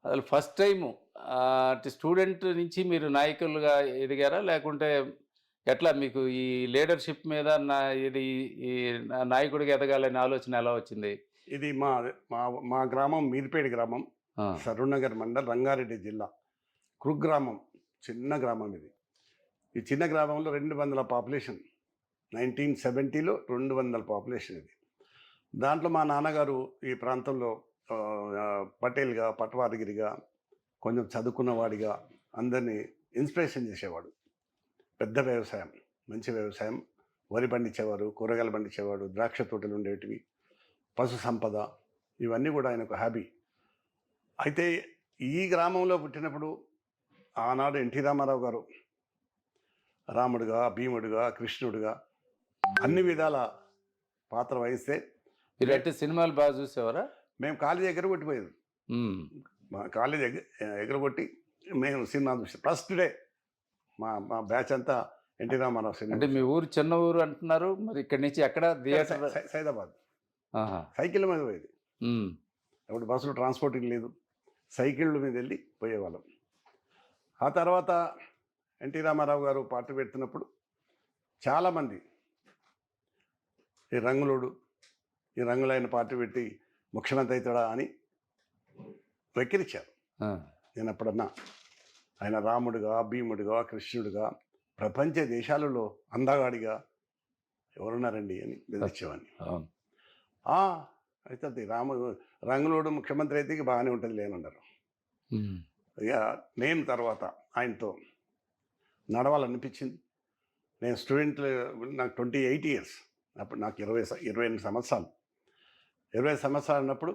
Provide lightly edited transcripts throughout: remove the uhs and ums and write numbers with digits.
అసలు first time అంటే student నుంచి మీరు నాయకులుగా ఎదిగారా? లేకుంటే ఎట్లా మీకు ఈ లీడర్‌షిప్ మీద ఇది ఈ నాయకుడిగా ఎదగాలనే ఆలోచన ఎలా వచ్చింది? ఇది మా మా మా గ్రామం మీర్పేడి గ్రామం. ఆ! సరూర్‌నగర్ మండల్, రంగారెడ్డి జిల్లా. కుగ్రామం. చిన్న గ్రామం ఇది. ఈ చిన్న గ్రామంలో 200 పాపులేషన్. 1970లో 200 పాపులేషన్ ఇది. దాంట్లో మా నాన్నగారు ఈ ప్రాంతంలో పటేల్‌గా, పట్వారిగిరిగా, కొంచెం చదువుకున్నవాడిగా అందరినీ ఇన్స్పిరేషన్ చేసేవాడు. పెద్ద వ్యవసాయం, మంచి వ్యవసాయం. వరి పండించేవారు, కూరగాయలు పండించేవాడు, ద్రాక్ష తోటలు ఉండేటివి, పశు సంపద ఇవన్నీ కూడా ఆయనకు హాబీ. అయితే ఈ గ్రామంలో పుట్టినప్పుడు ఆనాడు ఎన్టీ రామారావు గారు రాముడుగా, భీముడుగా, కృష్ణుడుగా అన్ని విధాల పాత్ర వహిస్తే మీరంటే సినిమాలు బాగా చూసేవారా? మేము కాలేజీ ఎగరగొట్టిపోయేది. హ్మ్. మా కాలేజీ ఎగరగొట్టి మేము సినిమా చూసి ఫస్ట్ డే మా మా బ్యాచ్ అంతా ఎన్టీ రామారావు సినిమా. అంటే మీ ఊరు చిన్న ఊరు అంటున్నారు. మరి ఇక్కడి నుంచి ఎక్కడ థియేటర్? సైదాబాద్. ఆహా! సైకిళ్ళ మీద పోయేది. హ్మ్. అప్పుడు బస్సులు ట్రాన్స్పోర్టింగ్ లేదు. సైకిళ్ళ మీద వెళ్ళి పోయేవాళ్ళం. ఆ తర్వాత ఎన్టీ రామారావు గారు పార్టీ పెడుతున్నప్పుడు చాలామంది ఈ రంగులోడు, ఈ రంగులైన పార్టీ పెట్టి ముఖ్యమంత్రి అవుతాడా అని వెక్కిరించారు. ఆ! నేను అప్పుడన్నా ఆయన రాముడుగా, భీముడుగా, కృష్ణుడుగా, ప్రపంచ దేశాలలో అందగాడిగా ఎవరున్నారండి అని బెదిరించేవాడిని. అవును. అయితే రంగులోడు ముఖ్యమంత్రి అయితే ఇక బాగానే ఉంటుంది లేనన్నారు. హ్మ్. ఇక నేను తర్వాత ఆయనతో నడవాలనిపించింది. నేను స్టూడెంట్, నాకు 28 ఇయర్స్. అప్పుడు నాకు 28 సంవత్సరాలు. 20 సంవత్సరాలు అన్నప్పుడు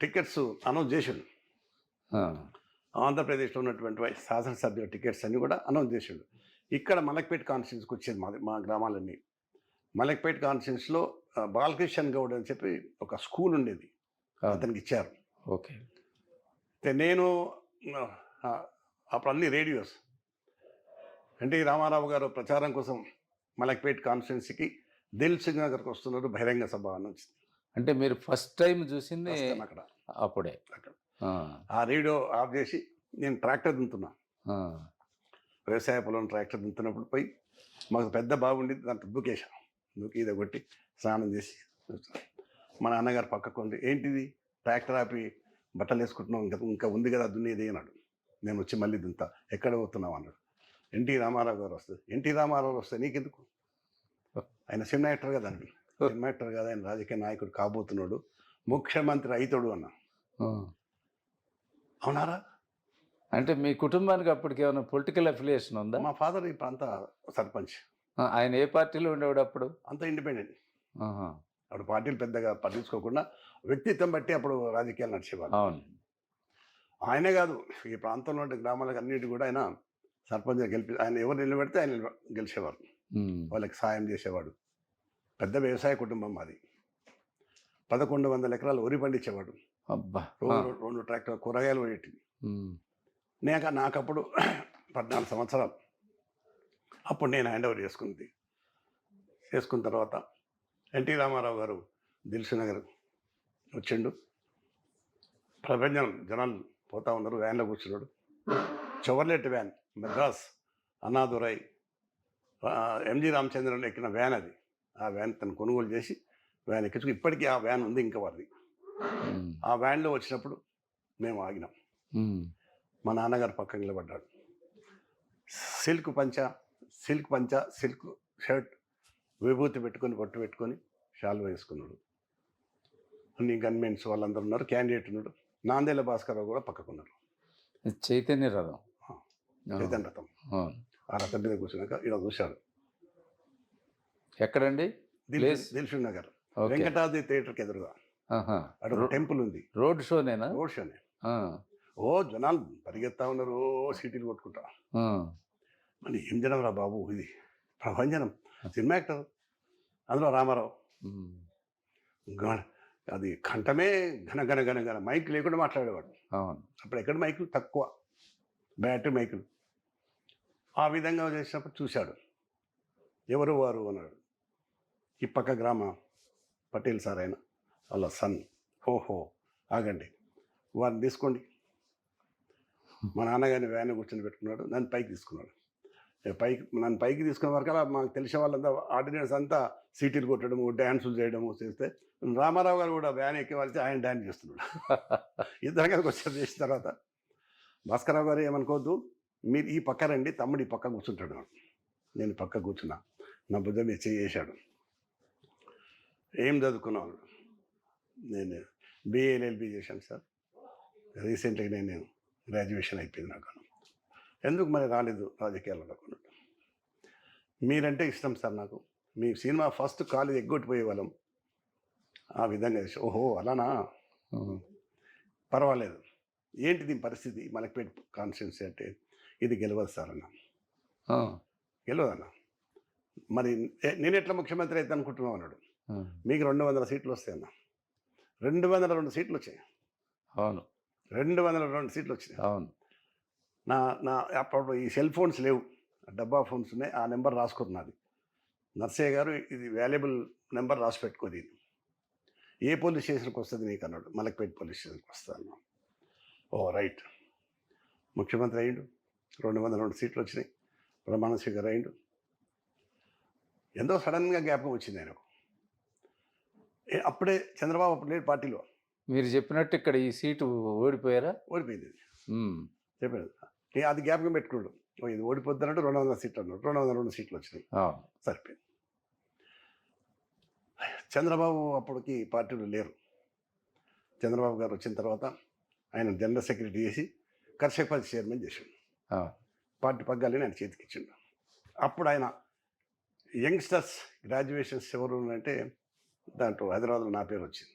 టికెట్స్ అనౌన్స్ చేసిండు. ఆ! ఆంధ్రప్రదేశ్లో ఉన్నటువంటి శాసనసభ్యుల టికెట్స్ అన్నీ కూడా అనౌన్స్ చేసిండు. ఇక్కడ మలక్పేట కాన్స్టిట్యున్సీకి వచ్చేది మా గ్రామాలన్నీ. మలక్పేట కాన్స్టిట్యున్సీలో బాలకృష్ణ గౌడ్ అని చెప్పి ఒక స్కూల్ ఉండేది. అతనికి ఇచ్చారు. ఓకే. అయితే నేను అప్పుడు అన్ని రేడియోస్ ఎన్టీ రామారావు గారు ప్రచారం కోసం మలక్పేట్ కాన్స్టిట్యున్సీకి దిల్సుఖ్ నగర్కి వస్తున్నారు, బహిరంగ సభ అని వచ్చింది. అంటే మీరు ఫస్ట్ టైం చూసింది అక్కడ అప్పుడే. అక్కడ ఆ! ఆ రేడియో ఆఫ్ చేసి నేను ట్రాక్టర్ దున్నుతున్నా. ఆ! వ్యవసాయ పొలం ట్రాక్టర్ దున్నుతున్నప్పుడు పోయి మాకు పెద్ద బాగుండి దాంట్లో దూకేశాం. దూకి ఇద కొట్టి స్నానం చేసి మా నాన్నగారు పక్కకు ఉండి, ఏంటిది ట్రాక్టర్ ఆపి బట్టలు వేసుకుంటున్నాం, ఇంకా ఉంది కదా దున్నేది అన్నాడు. నేను వచ్చి మళ్ళీ దున్నుతా. ఎక్కడ పోతున్నావు అన్నాడు. ఎన్టీ రామారావు గారు వస్తుంది. ఎన్టీ రామారావు వస్తే నీకెందుకు? ఆయన సినిమా యాక్టర్ కదా అండి. సినిమా యాక్టర్ కదా, ఆయన రాజకీయ నాయకుడు కాబోతున్నాడు, ముఖ్యమంత్రి అవుతాడు అన్నా. ఆ! అవునారా? అంటే మీ కుటుంబానికి అప్పటికి ఏమైనా పొలిటికల్ అఫిలియేషన్ ఉందా? మా ఫాదర్ ఈ ప్రాంత సర్పంచ్. ఆయన ఏ పార్టీలో ఉండేవాడు అప్పుడు? అంత ఇండిపెండెంట్. ఆహా! అప్పుడు పార్టీలు పెద్దగా పట్టించుకోకుండా వ్యక్తిత్వం బట్టి అప్పుడు రాజకీయాలు నడిచేవాళ్ళు. అవును. ఆయనే కాదు, ఈ ప్రాంతంలో ఉండే గ్రామాలకు అన్నిటి కూడా ఆయన సర్పంచ్గా ఆయన ఎవరు నిలబెడితే ఆయన గెలిచేవారు. హ్మ్. వాళ్ళకి సాయం చేసేవాడు. పెద్ద వ్యవసాయ కుటుంబం మాది. 1100 ఎకరాలు వరి పండించేవాడు. అబ్బా! రెండు ట్రాక్టర్ కూరగాయలు పోయేటివి. హ్మ్. నాకప్పుడు 14 సంవత్సరాలు. అప్పుడు నేను హ్యాండ్ ఓవర్ చేసుకున్న తర్వాత ఎన్టీ రామారావు గారు దిల్సుఖ్ నగర్ వచ్చిండు. ప్రపంచం జనాలు పోతా ఉన్నారు, వ్యాన్లో కూర్చున్నాడు. Chevrolet van, Madras Annadurai, MG Ramachandran ఎక్కిన వ్యాన్ అది. ఆ వ్యాన్ తను కొనుగోలు చేసి వ్యాన్ ఎక్కించుకు ఇప్పటికీ ఆ వ్యాన్ ఉంది ఇంకా వారిది. ఆ వ్యాన్లో వచ్చినప్పుడు మేము ఆగినాం. మా నాన్నగారు పక్కన నిలబడ్డాడు. సిల్క్ పంచ, సిల్క్ షర్ట్, విభూతి పెట్టుకొని, బొట్టు పెట్టుకొని, షాల్ వేసుకున్నాడు. అన్ని గన్మెన్స్ వాళ్ళందరూ ఉన్నారు. క్యాండిడేట్ ఉన్నాడు. నాందేళ్ల భాస్కర్రావు కూడా పక్కకున్నారు. చైతన్య రథం. చైతన్య రథం. ఆ రథం మీద కూర్చున్నాక ఇలా చూశాడు. ఎక్కడండి? దిల్సుఖ్ నగర్ వెంకటాద్రి థియేటర్కి ఎదురుగా అక్కడ టెంపుల్ ఉంది. రోడ్ షోనేనా? రోడ్ షోనే. జనాలు పరిగెత్తా ఉన్నారు, సీటీలు కొట్టుకుంటా. మరి ఏం జనం రా బాబు, ఇది ప్రభంజనం. సినిమా యాక్టర్, అందులో రామారావు. అది కంఠమే ఘన మైక్ లేకుండా మాట్లాడేవాడు. అప్పుడు ఎక్కడ మైకులు తక్కువ, బ్యాటరీ మైకులు. ఆ విధంగా చేసినప్పుడు చూశాడు. ఎవరు వారు అన్నాడు. ఈ పక్క గ్రామ పటేల్ సార్ ఆయన, వాళ్ళ సన్. ఓహో ఆగండి, వారిని తీసుకోండి. మా నాన్నగారిని వ్యాన్ కూర్చొని పెట్టుకున్నాడు, నన్ను పైకి తీసుకున్నాడు. నన్ను పైకి తీసుకున్న వరకల్లా మాకు తెలిసిన వాళ్ళంతా ఆర్డినెన్స్ అంతా సీటీలు కొట్టడము, డ్యాన్సులు చేయడము చేస్తే రామారావు గారు కూడా వ్యాన్ ఎక్కి వెళ్తే ఆయన డ్యాన్స్ చేస్తున్నాడు. ఇద్దరం కలిసి వచ్చారు. చేసిన తర్వాత భాస్కరరావు గారు ఏమనుకోవద్దు, మీరు ఈ పక్క రండి, తమ్ముడు ఈ పక్క కూర్చుంటాడు. నేను పక్క కూర్చున్నా, నా బుద్ధ మీద చేసాడు. ఏం చదువుకున్నాను? నేను BA-LLB చేశాను సార్. రీసెంట్గా నేను గ్రాడ్యుయేషన్ అయిపోయింది నాకు. ఎందుకు మరి రాలేదు రాజకీయాల్లో? మీరంటే ఇష్టం సార్ నాకు. మీ సినిమా ఫస్ట్ కాలేజ్ ఎగ్గొట్టిపోయే వాళ్ళం. ఆ విధంగా ఓహో అలానా, పర్వాలేదు. ఏంటి దీని పరిస్థితి? మలక్పేట కాన్స్టిట్యున్సీ అంటే ఇది గెలవదు సార్ అన్న. గెలవదన్నా. మరి నేను ఎట్లా ముఖ్యమంత్రి అయితే అనుకుంటున్నావు అన్నాడు. మీకు 200 సీట్లు వస్తాయన్న. 202 సీట్లు వచ్చాయి. అవును, 202 సీట్లు వచ్చినాయి. అవును. నా నా అప్పుడు ఈ సెల్ ఫోన్స్ లేవు, డబ్బా ఫోన్స్ ఉన్నాయి. ఆ నెంబర్ రాసుకున్నది నర్సయ్య గారు, ఇది వాల్యుబుల్ నెంబర్ రాసి పెట్టుకోది. ఏ పోలీస్ స్టేషన్కి వస్తుంది నీకు అన్నాడు. మలక్పేట పోలీస్ స్టేషన్కి వస్తాను. ఓ రైట్. ముఖ్యమంత్రి అయ్యిండు, 202 సీట్లు వచ్చినాయి, ప్రమాణ స్వీకారం అయ్యిండు. ఎంతో సడన్గా జ్ఞాపకం వచ్చింది ఆయనకు. అప్పుడే చంద్రబాబు అప్పుడు లేడు పార్టీలో. మీరు చెప్పినట్టు ఇక్కడ ఈ సీటు ఓడిపోయారా? ఓడిపోయింది. చెప్పాడు. అది జ్ఞాపకం పెట్టుకోడు. ఇది ఓడిపోద్ది అన్నట్టు 200 సీట్లు అన్నాడు. 202 సీట్లు వచ్చినాయి. సరిపోయింది. చంద్రబాబు అప్పటికి పార్టీలో లేరు. చంద్రబాబు గారు వచ్చిన తర్వాత ఆయన జనరల్ సెక్రటరీ చేసి కర్షకపల్లి చైర్మన్ చేసిండు. పార్టీ పగ్గాలని ఆయన చేతికి ఇచ్చిండు. అప్పుడు ఆయన యంగ్స్టర్స్ గ్రాడ్యుయేషన్స్ ఎవరు అంటే దాంట్లో హైదరాబాద్లో నా పేరు వచ్చింది.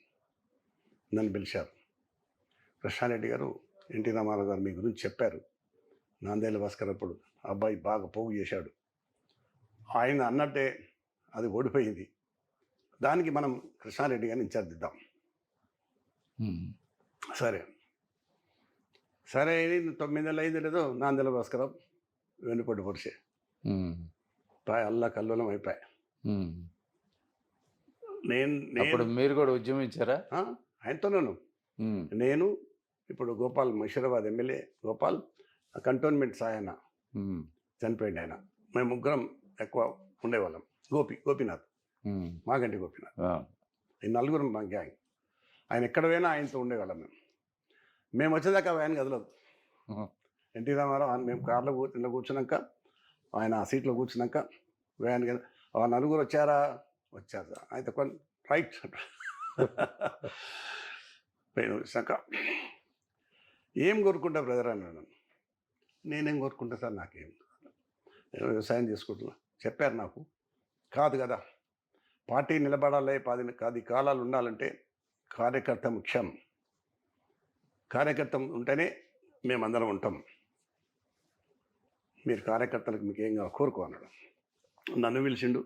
నన్ను పిలిచారు. కృష్ణారెడ్డి గారు, ఎన్టీ రామారావు గారు మీ గురించి చెప్పారు. నాందేళ్ల భాస్కర్ అప్పుడు అబ్బాయి బాగా పోగు చేశాడు. ఆయన అన్నట్టే అది ఓడిపోయింది. దానికి మనం కృష్ణారెడ్డి గారిని ఇన్ఛార్జ్ ఇద్దాం. సరే సరే 9 నెలలు అయింది లేదో, నాందేళ్ల భాస్కర్ వెన్నుపొట్టు పొడిచే ప్రాయ అల్లా కల్లోలం అయిపోయాయి. నేను మీరు కూడా ఉద్యమించారా? ఆయనతోనూ నేను ఇప్పుడు గోపాల్, ముషీరాబాద్ ఎమ్మెల్యే గోపాల్, కంటోన్మెంట్ సాయన చనిపోయింది ఆయన. మేము ముగ్గురం ఎక్కువ ఉండేవాళ్ళం. గోపీనాథ్, మాగంటి గోపీనాథ్, ఈ నలుగురు మా గ్యాంగ్. ఆయన ఎక్కడ పోయినా ఆయనతో ఉండేవాళ్ళం. మేము వచ్చేదాకా వ్యాన్ కదలదు. ఎన్టీ రామారావు మేము కార్లో కూర్చున్నాక, ఆయన ఆ సీట్లో కూర్చున్నాక వ్యాన్ ఆ నలుగురు వచ్చారా? వచ్చారు. అయితే కొన్ని రైట్ నేను వచ్చాక ఏం కోరుకుంటా బ్రదర్ అన్నాడు. నేనేం కోరుకుంటా సార్, నాకేం, నేను వ్యవసాయం చేసుకుంటున్నా. చెప్పారు నాకు. కాదు కదా, పార్టీ నిలబడాలి, 10 కాలాలు ఉండాలంటే కార్యకర్త ముఖ్యం. కార్యకర్త ఉంటేనే మేమందరం ఉంటాం. మీరు కార్యకర్తలకు మీకు ఏం కావాలి కోరుకో అన్నాడు. నన్ను పిలిచిండు,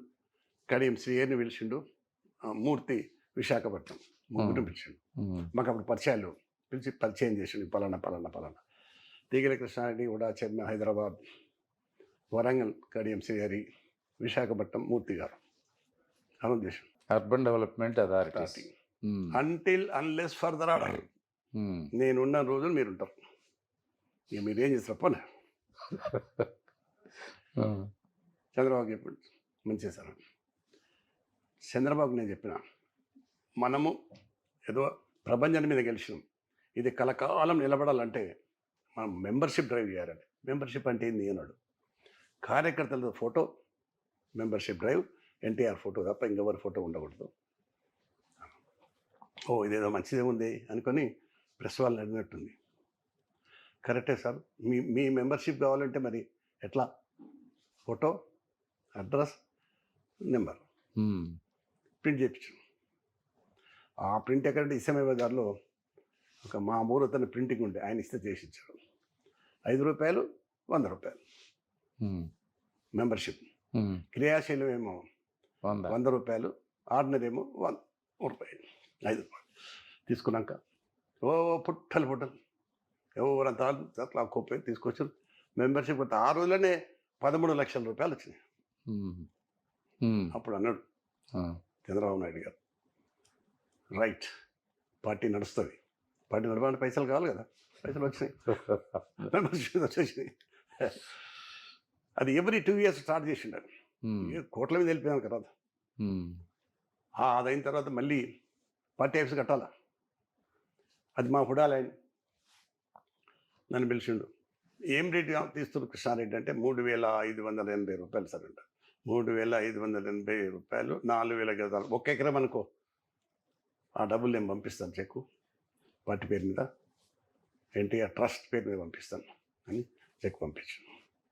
కడియం శ్రీయర్ని పిలిచిండు, మూర్తి విశాఖపట్నం, ముగ్గురు పిలిచిండు. మాకు అప్పుడు పరిచయాలు పిలిచి పరిచయం చేసిండు. పలానా తీగల కృష్ణారెడ్డి కూడా చైర్మన్ హైదరాబాద్, వరంగల్ కడియం శ్రీహరి, విశాఖపట్నం మూర్తి గారు అనుద్దేశం. Urban development authority. Until unless further order. నేనున్న రోజులు మీరు ఉంటారు. ఇక మీరేం చేస్తారు పోనీ. చంద్రబాబు చెప్పాడు, మంచి సార్. చంద్రబాబుకి నేను చెప్పిన, మనము ఏదో ప్రపంచం మీద గెలిచినాం, ఇది కలకాలం నిలబడాలంటే మనం మెంబర్షిప్ డ్రైవ్ చేయాలండి. మెంబర్షిప్ అంటే ఏంది అన్నాడు. కార్యకర్తలతో photo, membership drive, NTR photo తప్ప ఇంకెవరి ఫోటో ఉండకూడదు. ఓ ఇదేదో మంచిదే ఉంది అనుకొని ప్రెస్ వాళ్ళని అడిగినట్టుంది. కరెక్టే సార్, మీ మెంబర్షిప్ కావాలంటే మరి ఎట్లా? ఫోటో, అడ్రస్, నెంబర్ ప్రింట్ చేయించాం. ఆ ప్రింట్ ఎక్కడంటే ఇస్లామాబాద్ బజార్లో ఒక మా ఊరు అతను ప్రింటింగ్ ఉండే, ఆయన ఇస్తే చేసి ఇచ్చాడు. 5 రూపాయలు, 100 రూపాయలు మెంబర్షిప్. క్రియాశీలం ఏమో 100 రూపాయలు, ఆర్డినరీ ఏమో 100 రూపాయలు, 5 రూపాయలు తీసుకున్నాక ఓ పుట్టలు ఎవరంతా అట్లా కోపే తీసుకొచ్చారు. మెంబర్షిప్ కొత్త ఆ రోజులోనే 13 లక్షల రూపాయలు వచ్చినాయి. అప్పుడు అన్నాడు చంద్రబాబు నాయుడు గారు, రైట్, పార్టీ నడుస్తుంది, పార్టీ నడపడానికి పైసలు కావాలి కదా, పైసలు వచ్చినాయి, మెంబర్షిప్ వచ్చేసినాయి. అది ఎవ్రీ 2 years స్టార్ట్ చేసిండారు. కోట్ల మీద వెళ్ళిపోయాను కదా. అది అయిన తర్వాత మళ్ళీ పార్టీ ఆఫీస్ కట్టాలా, అది మా హుడాలు ఆయన నన్ను పిలిచిండు. ఏం రేటు తీస్తున్నారు కృష్ణారెడ్డి అంటే 3,580 రూపాయలు సార్ అంట. 3,580 రూపాయలు, 4,000 గజాలు, 1 ఎకరం అనుకో. ఆ డబ్బులు నేను పంపిస్తాను, చెక్కు పార్టీ పేరు మీద, ఎన్టీఆర్ ట్రస్ట్ పేరు మీద పంపిస్తాను అని చెక్ పంపించాను.